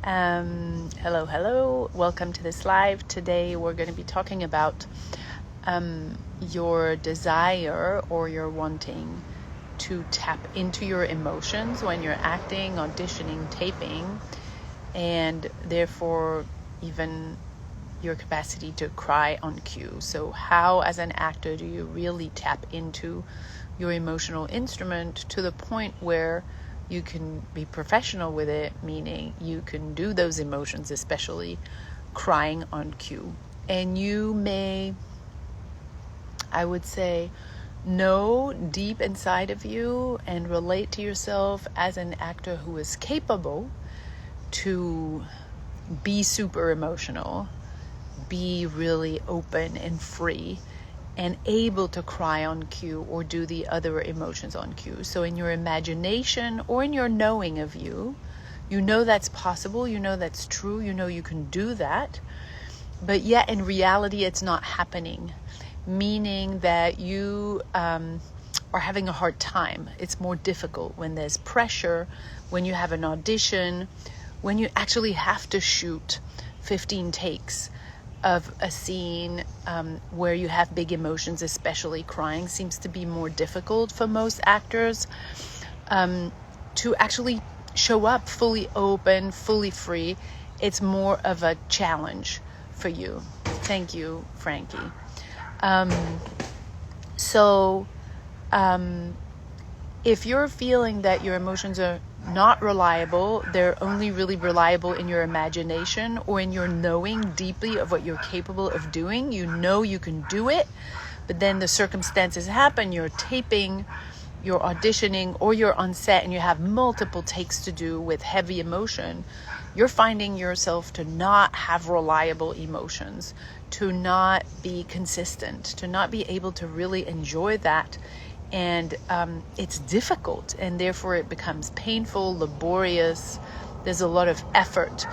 Hello. Welcome to this live. Today we're going to be talking about your desire or your wanting to tap into your emotions when you're acting, auditioning, taping, and therefore even your capacity to cry on cue. So how, as an actor, do you really tap into your emotional instrument to the point where you can be professional with it, meaning you can do those emotions, especially crying on cue. And you may, I would say, know deep inside of you and relate to yourself as an actor who is capable to be super emotional, be really open and free, and able to cry on cue or do the other emotions on cue. So in your imagination or in your knowing of you, you know that's possible, you know that's true, you know you can do that, but yet in reality it's not happening, meaning that you are having a hard time. It's more difficult when there's pressure, when you have an audition, when you actually have to shoot 15 takes of a scene where you have big emotions, especially crying seems to be more difficult for most actors to actually show up fully open, fully free. It's more of a challenge for you. Thank you, Frankie. If you're feeling that your emotions are not reliable, they're only really reliable in your imagination or in your knowing deeply of what you're capable of doing. You know you can do it, but then the circumstances happen. You're taping, you're auditioning, or you're on set and you have multiple takes to do with heavy emotion. You're finding yourself to not have reliable emotions, to not be consistent, to not be able to really enjoy that. And it's difficult, and therefore it becomes painful, laborious. There's a lot of effort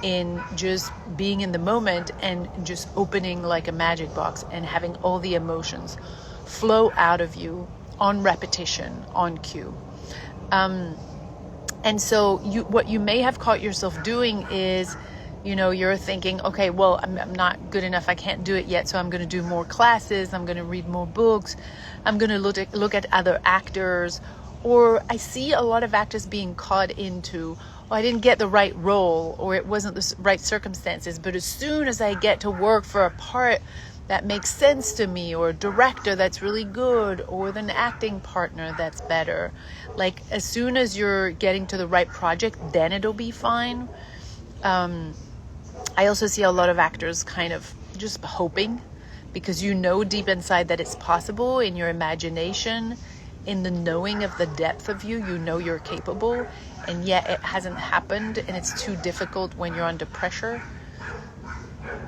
in just being in the moment and just opening like a magic box and having all the emotions flow out of you on repetition, on cue. And so what you may have caught yourself doing is, you're thinking, okay, well, I'm not good enough. I can't do it yet. So I'm going to do more classes. I'm going to read more books. I'm going to look at other actors. Or I see a lot of actors being caught into, I didn't get the right role, or it wasn't the right circumstances. But as soon as I get to work for a part that makes sense to me, or a director that's really good, or with an acting partner that's better, like as soon as you're getting to the right project, then it'll be fine. I also see a lot of actors kind of just hoping, because you know deep inside that it's possible in your imagination, in the knowing of the depth of you, you know you're capable, and yet it hasn't happened, and it's too difficult when you're under pressure.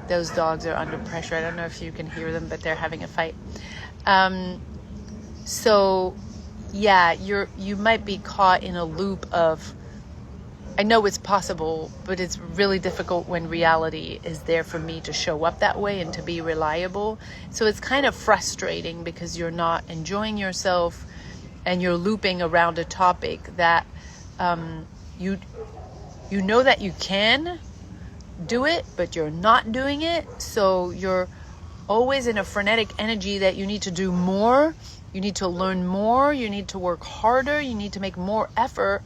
Those dogs are under pressure. I don't know if you can hear them, but they're having a fight. You might be caught in a loop of, I know it's possible, but it's really difficult when reality is there for me to show up that way and to be reliable. So it's kind of frustrating because you're not enjoying yourself and you're looping around a topic that you know that you can do it, but you're not doing it. So you're always in a frenetic energy that you need to do more, you need to learn more, you need to work harder, you need to make more effort,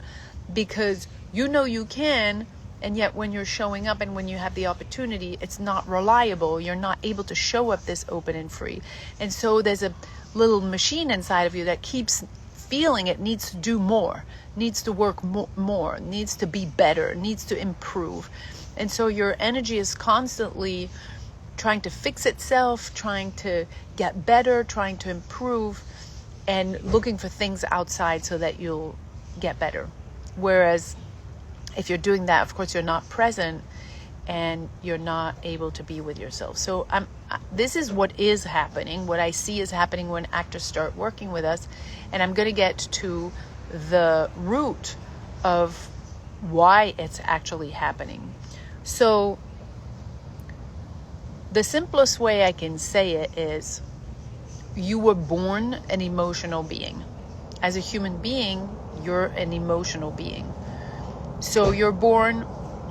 because you know you can, and yet when you're showing up and when you have the opportunity, it's not reliable. You're not able to show up this open and free. And so there's a little machine inside of you that keeps feeling it needs to do more, needs to work more, needs to be better, needs to improve. And so your energy is constantly trying to fix itself, trying to get better, trying to improve, and looking for things outside so that you'll get better. Whereas if you're doing that, of course, you're not present and you're not able to be with yourself. So this is what is happening, what I see is happening when actors start working with us. And I'm going to get to the root of why it's actually happening. So the simplest way I can say it is, you were born an emotional being. As a human being, you're an emotional being. So you're born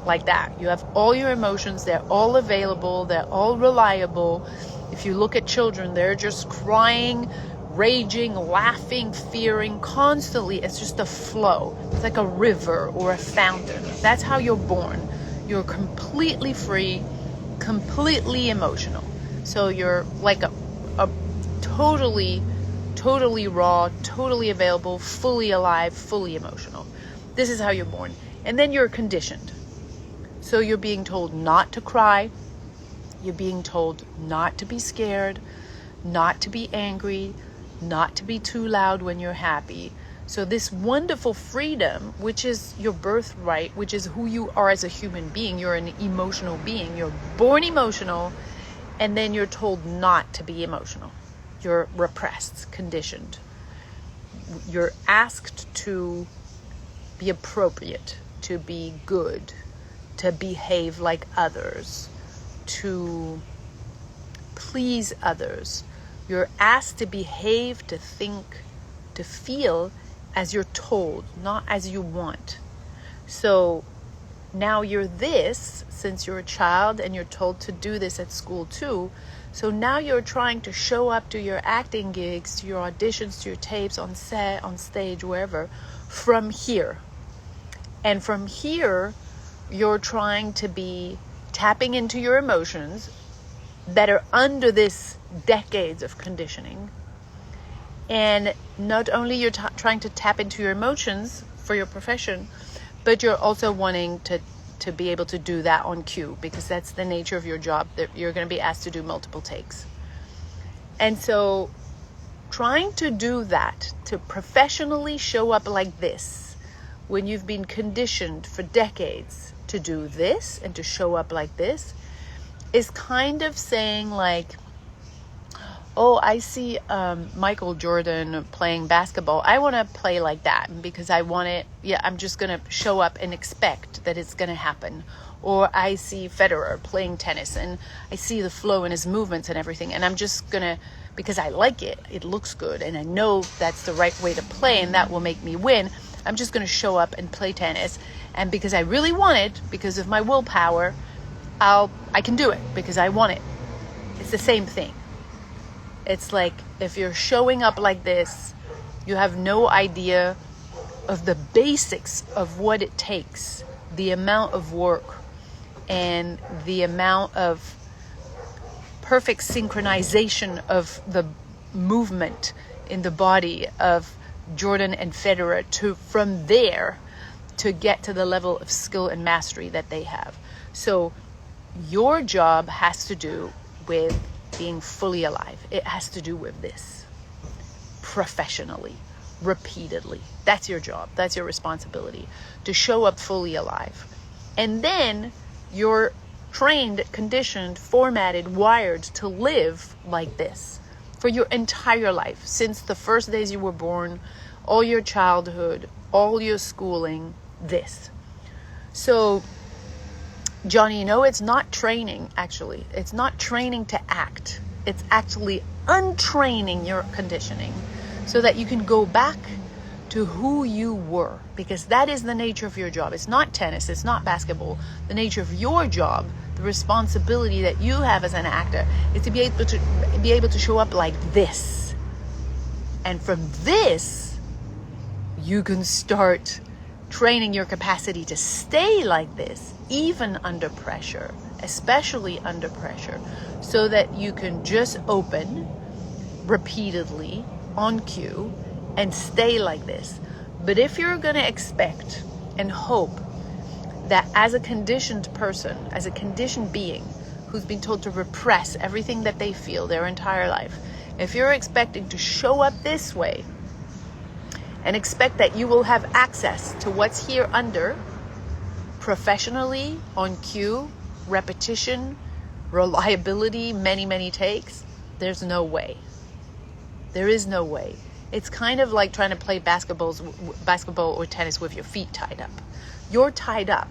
like that. You have all your emotions, they're all available, they're all reliable. If you look at children, they're just crying, raging, laughing, fearing constantly. It's just a flow. It's like a river or a fountain. That's how you're born. You're completely free, completely emotional. So you're like a totally raw, totally available, fully alive, fully emotional. This is how you're born. And then you're conditioned. So you're being told not to cry. You're being told not to be scared, not to be angry, not to be too loud when you're happy. So this wonderful freedom, which is your birthright, which is who you are as a human being, you're an emotional being. You're born emotional, and then you're told not to be emotional. You're repressed, conditioned. You're asked to be appropriate, to be good, to behave like others, to please others. You're asked to behave, to think, to feel as you're told, not as you want. So now you're this, since you're a child and you're told to do this at school too. So now you're trying to show up to your acting gigs, to your auditions, to your tapes, on set, on stage, wherever, from here. And from here, you're trying to be tapping into your emotions that are under this decades of conditioning. And not only you're trying to tap into your emotions for your profession, but you're also wanting to be able to do that on cue, because that's the nature of your job, that you're going to be asked to do multiple takes. And so trying to do that, to professionally show up like this, when you've been conditioned for decades to do this and to show up like this, is kind of saying like, oh, I see Michael Jordan playing basketball. I want to play like that because I want it. Yeah, I'm just going to show up and expect that it's going to happen. Or I see Federer playing tennis and I see the flow in his movements and everything. And I'm just going to, because I like it, it looks good. And I know that's the right way to play and that will make me win. I'm just going to show up and play tennis. And because I really want it, because of my willpower, I can do it because I want it. It's the same thing. It's like if you're showing up like this, you have no idea of the basics of what it takes, the amount of work and the amount of perfect synchronization of the movement in the body of Jordan and Federer from there to get to the level of skill and mastery that they have. So your job has to do with being fully alive. It has to do with this professionally, repeatedly. That's your job. That's your responsibility, to show up fully alive. And then you're trained, conditioned, formatted, wired to live like this for your entire life, since the first days you were born, all your childhood, all your schooling, this. So Johnny, it's not training, actually. It's not training to act. It's actually untraining your conditioning so that you can go back to who you were, because that is the nature of your job. It's not tennis. It's not basketball. The nature of your job, the responsibility that you have as an actor, is to be able to show up like this. And from this, you can start training your capacity to stay like this, even under pressure, especially under pressure, so that you can just open repeatedly on cue and stay like this. But if you're going to expect and hope that as a conditioned person, as a conditioned being who's been told to repress everything that they feel their entire life, if you're expecting to show up this way and expect that you will have access to what's here under, professionally, on cue, repetition, reliability, many takes, there's no way. There is no way. It's kind of like trying to play basketball or tennis with your feet tied up. You're tied up.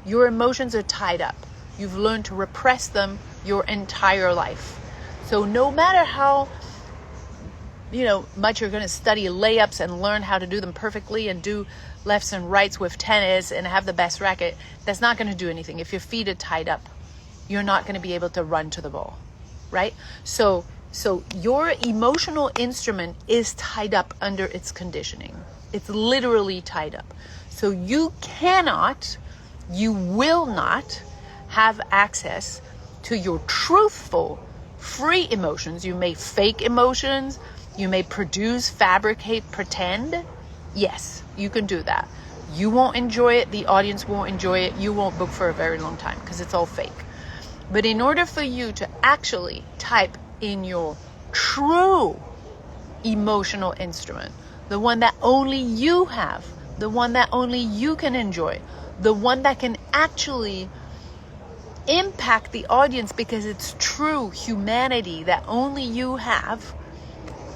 Your emotions are tied up. You've learned to repress them your entire life. So no matter how much you're going to study layups and learn how to do them perfectly and do lefts and rights with tennis and have the best racket. That's not going to do anything. If your feet are tied up, you're not going to be able to run to the ball, right? So your emotional instrument is tied up under its conditioning. It's literally tied up. So you will not have access to your truthful, free emotions. You may fake emotions. You may produce, fabricate, pretend. Yes, you can do that. You won't enjoy it. The audience won't enjoy it. You won't book for a very long time because it's all fake. But in order for you to actually type in your true emotional instrument, the one that only you have, the one that only you can enjoy, the one that can actually impact the audience because it's true humanity that only you have,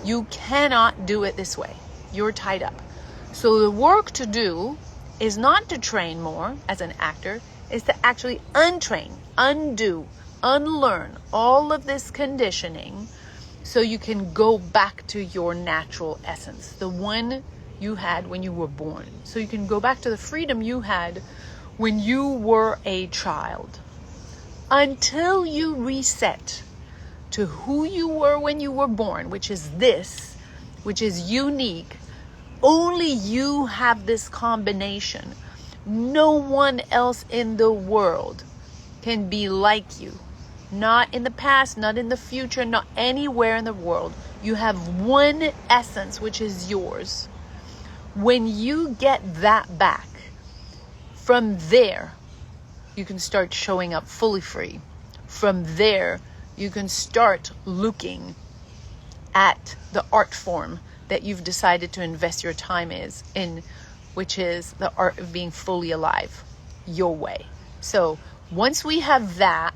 you cannot do it this way. You're tied up. So the work to do is not to train more as an actor, is to actually untrain, undo, unlearn all of this conditioning so you can go back to your natural essence, the one you had when you were born. So you can go back to the freedom you had when you were a child. Until you reset to who you were when you were born, which is this, which is unique. Only you have this combination. No one else in the world can be like you. Not in the past, not in the future, not anywhere in the world. You have one essence, which is yours. When you get that back, from there, you can start showing up fully free. From there, you can start looking at the art form that you've decided to invest your time in, which is the art of being fully alive, your way. So once we have that,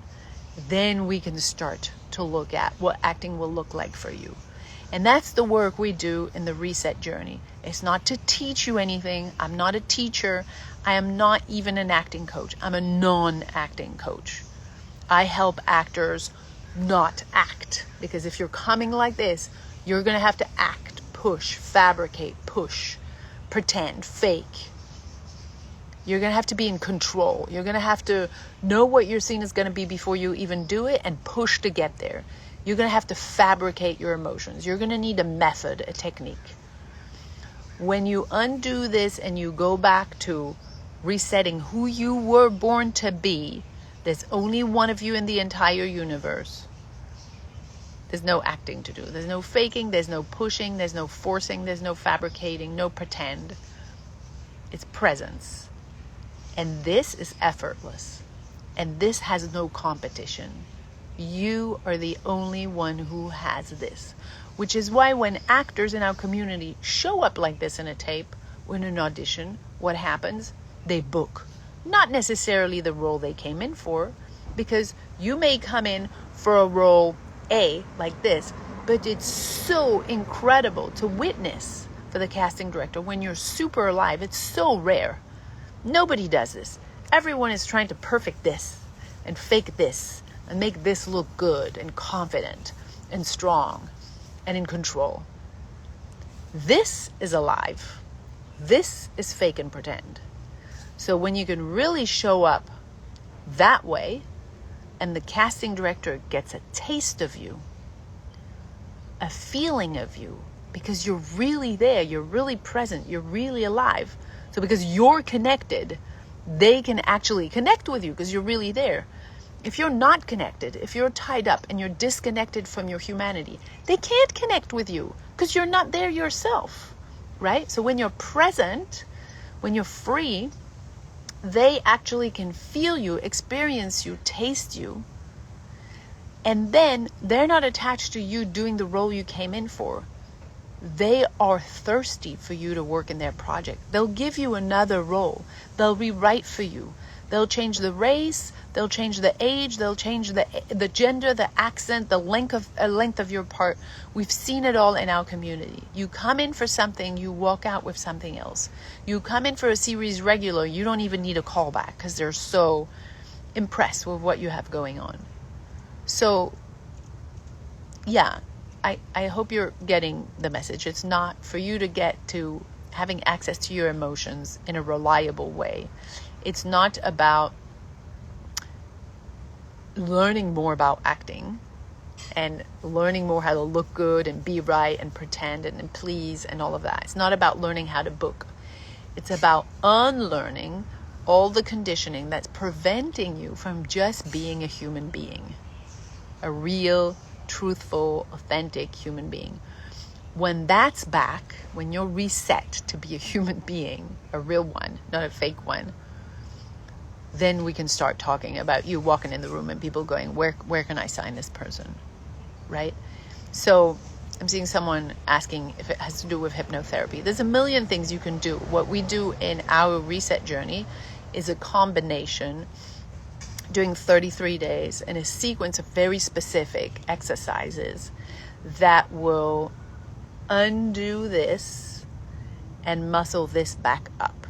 then we can start to look at what acting will look like for you. And that's the work we do in the reset journey. It's not to teach you anything. I'm not a teacher. I am not even an acting coach. I'm a non-acting coach. I help actors not act, because if you're coming like this, you're going to have to act, push, fabricate, push, pretend, fake. You're going to have to be in control. You're going to have to know what your scene is going to be before you even do it and push to get there. You're going to have to fabricate your emotions. You're going to need a method, a technique. When you undo this and you go back to resetting who you were born to be, there's only one of you in the entire universe. There's no acting to do. There's no faking. There's no pushing. There's no forcing. There's no fabricating. No pretend. It's presence. And this is effortless. And this has no competition. You are the only one who has this. Which is why when actors in our community show up like this in a tape or in an audition, what happens? They book. Not necessarily the role they came in for, because you may come in for a role A, like this, but it's so incredible to witness for the casting director when you're super alive. It's so rare. Nobody does this. Everyone is trying to perfect this and fake this and make this look good and confident and strong and in control. This is alive. This is fake and pretend. So when you can really show up that way, and the casting director gets a taste of you, a feeling of you, because you're really there, you're really present, you're really alive. So because you're connected, they can actually connect with you because you're really there. If you're not connected, if you're tied up and you're disconnected from your humanity, they can't connect with you because you're not there yourself, right? So when you're present, when you're free, they actually can feel you, experience you, taste you. And then they're not attached to you doing the role you came in for. They are thirsty for you to work in their project. They'll give you another role. They'll rewrite for you. They'll change the race. They'll change the age. They'll change the gender, the accent, the length of your part. We've seen it all in our community. You come in for something, you walk out with something else. You come in for a series regular, you don't even need a callback because they're so impressed with what you have going on. So, yeah, I hope you're getting the message. It's not for you to get to having access to your emotions in a reliable way. It's not about learning more about acting and learning more how to look good and be right and pretend and please and all of that. It's not about learning how to book. It's about unlearning all the conditioning that's preventing you from just being a human being, a real, truthful, authentic human being. When that's back, when you're reset to be a human being, a real one, not a fake one, then we can start talking about you walking in the room and people going, where can I sign this person, right? So I'm seeing someone asking if it has to do with hypnotherapy. There's a million things you can do. What we do in our reset journey is a combination, doing 33 days and a sequence of very specific exercises that will undo this and muscle this back up.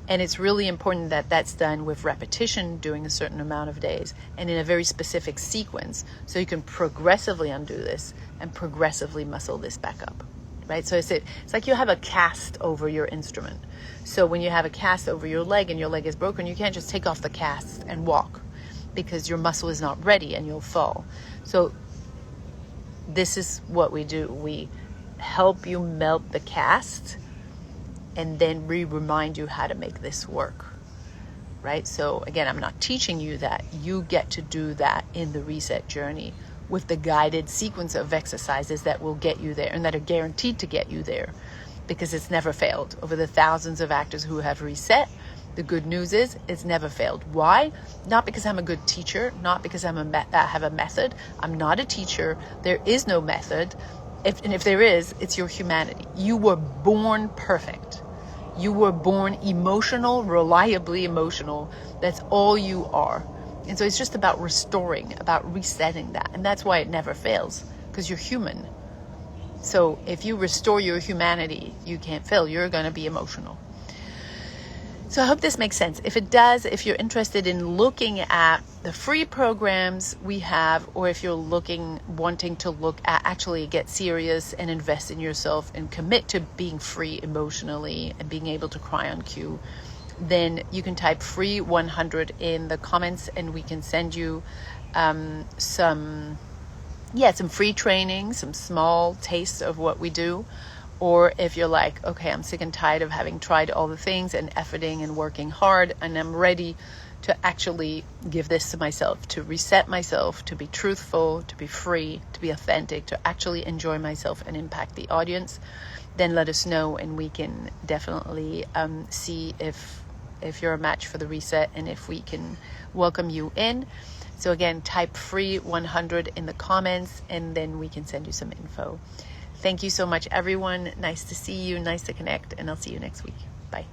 And it's really important that that's done with repetition, doing a certain amount of days, and in a very specific sequence, so you can progressively undo this and progressively muscle this back up, right? So it's like you have a cast over your instrument. So when you have a cast over your leg and your leg is broken, you can't just take off the cast and walk because your muscle is not ready and you'll fall. So this is what we do. We help you melt the cast and then remind you how to make this work, right? So again, I'm not teaching you that. You get to do that in the reset journey with the guided sequence of exercises that will get you there and that are guaranteed to get you there, because it's never failed. Over the thousands of actors who have reset, the good news is it's never failed. Why? Not because I'm a good teacher, not because I have a method. I'm not a teacher. There is no method. If there is, it's your humanity. You were born perfect. You were born emotional, reliably emotional. That's all you are. And so it's just about restoring, about resetting that. And that's why it never fails, because you're human. So if you restore your humanity, you can't fail. You're going to be emotional. So I hope this makes sense. If it does, if you're interested in looking at the free programs we have, or if you're wanting to look at actually get serious and invest in yourself and commit to being free emotionally and being able to cry on cue, then you can type free 100 in the comments and we can send you some free training, some small tastes of what we do. Or if you're like, okay, I'm sick and tired of having tried all the things and efforting and working hard, and I'm ready to actually give this to myself, to reset myself, to be truthful, to be free, to be authentic, to actually enjoy myself and impact the audience, then let us know and we can definitely see if you're a match for the reset and if we can welcome you in. So again, type free 100 in the comments and then we can send you some info. Thank you so much, everyone. Nice to see you. Nice to connect. And I'll see you next week. Bye.